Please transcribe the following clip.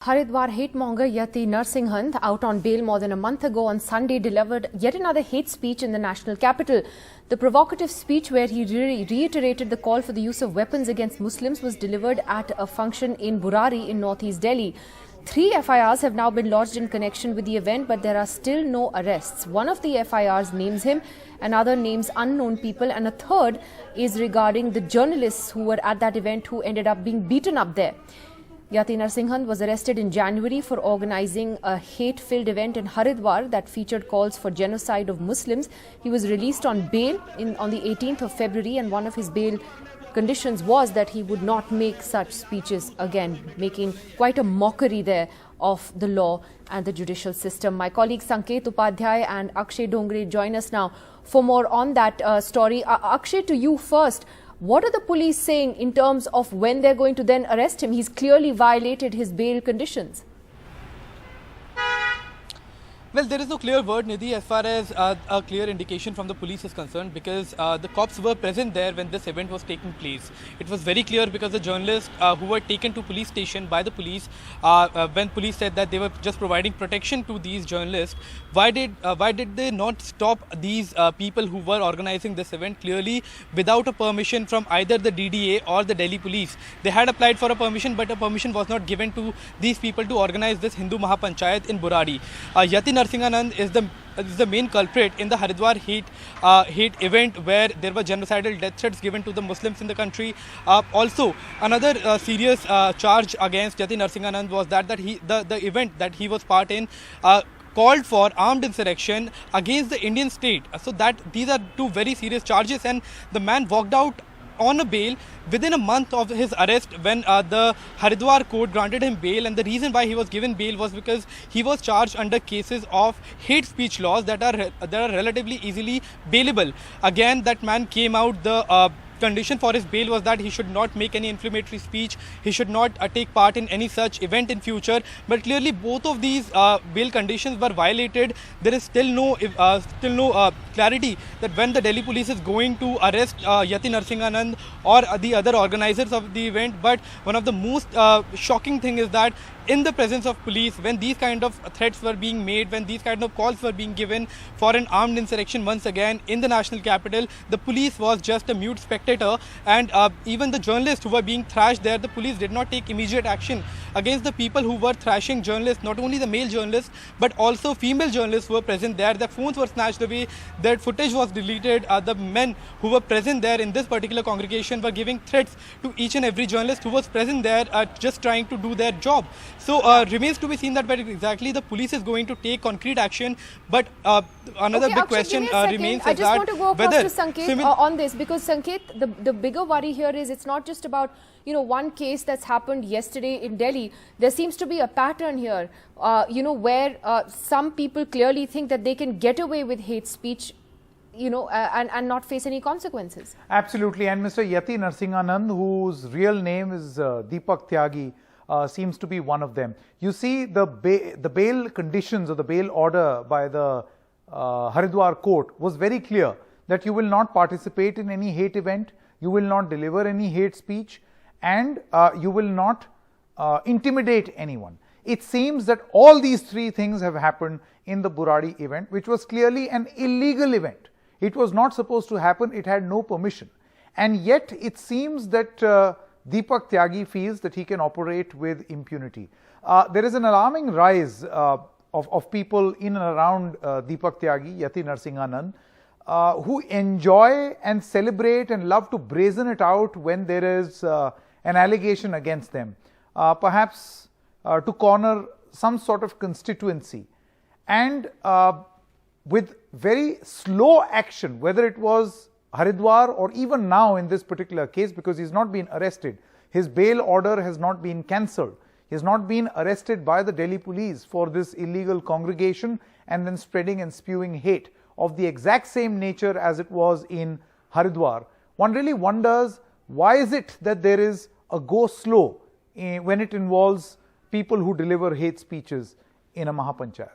Haridwar Hatemonger Yati Narsinghanand, out on bail more than a month ago on Sunday, delivered yet another hate speech in the national capital. The provocative speech, where he reiterated the call for the use of weapons against Muslims, was delivered at a function in Burari in northeast Delhi. 3 FIRs have now been lodged in connection with the event, but there are still no arrests. One of the FIRs names him, another names unknown people, and a third is regarding the journalists who were at that event who ended up being beaten up there. Yati Narsinghanand was arrested in January for organizing a hate-filled event in Haridwar that featured calls for genocide of Muslims. He was released on bail on the 18th of February, and one of his bail conditions was that he would not make such speeches again, making quite a mockery there of the law and the judicial system. My colleagues Sanket Upadhyay and Akshay Dongre join us now for more on that story. Akshay, to you first. What are the police saying in terms of when they're going to then arrest him? He's clearly violated his bail conditions. Well, there is no clear word, Nidhi, as far as a clear indication from the police is concerned, because the cops were present there when this event was taking place. It was very clear because the journalists who were taken to police station by the police, when police said that they were just providing protection to these journalists, why did they not stop these people who were organizing this event clearly without a permission from either the DDA or the Delhi police? They had applied for a permission, but a permission was not given to these people to organize this Hindu Mahapanchayat in Burari. Yati Narsinghanand is the main culprit in the Haridwar hate event, where there were genocidal death threats given to the Muslims in the country. Also, another serious charge against Yati Narsinghanand was that the event that he was part in called for armed insurrection against the Indian state. So these are two very serious charges, and the man walked out on a bail within a month of his arrest when the Haridwar court granted him bail. And the reason why he was given bail was because he was charged under cases of hate speech laws that are relatively easily bailable. Again, that man came out, the condition for his bail was that he should not make any inflammatory speech, he should not take part in any such event in future. But clearly both of these bail conditions were violated. There is still no clarity that when the Delhi police is going to arrest Yati Narsinghanand or the other organizers of the event. But one of the most shocking thing is that in the presence of police, when these kind of threats were being made, when these kind of calls were being given for an armed insurrection once again in the national capital, the police was just a mute spectator. And even the journalists who were being thrashed there, the police did not take immediate action against the people who were thrashing journalists, not only the male journalists, but also female journalists who were present there. Their phones were snatched away, their footage was deleted. The men who were present there in this particular congregation were giving threats to each and every journalist who was present there, just trying to do their job. So remains to be seen that where exactly the police is going to take concrete action. But another big question remains I just want to go across to Sanket on this, because Sanket, the bigger worry here is it's not just about one case that's happened yesterday in Delhi. There seems to be a pattern here, where some people clearly think that they can get away with hate speech, and not face any consequences. Absolutely. And Mr. Yati Narsinghanand, whose real name is Deepak Tyagi, seems to be one of them. You see, the bail conditions or the bail order by the Haridwar court was very clear that you will not participate in any hate event, you will not deliver any hate speech, and you will not intimidate anyone. It seems that all these three things have happened in the Burari event, which was clearly an illegal event. It was not supposed to happen, it had no permission. And yet it seems that Deepak Tyagi feels that he can operate with impunity. There is an alarming rise of people in and around Deepak Tyagi, Yati Narsinghanand, who enjoy and celebrate and love to brazen it out when there is an allegation against them, perhaps to corner some sort of constituency. And with very slow action, whether it was Haridwar or even now in this particular case, because he's not been arrested, his bail order has not been cancelled, he has not been arrested by the Delhi police for this illegal congregation and then spreading and spewing hate of the exact same nature as it was in Haridwar. One really wonders, why is it that there is a go slow when it involves people who deliver hate speeches in a Mahapanchayat?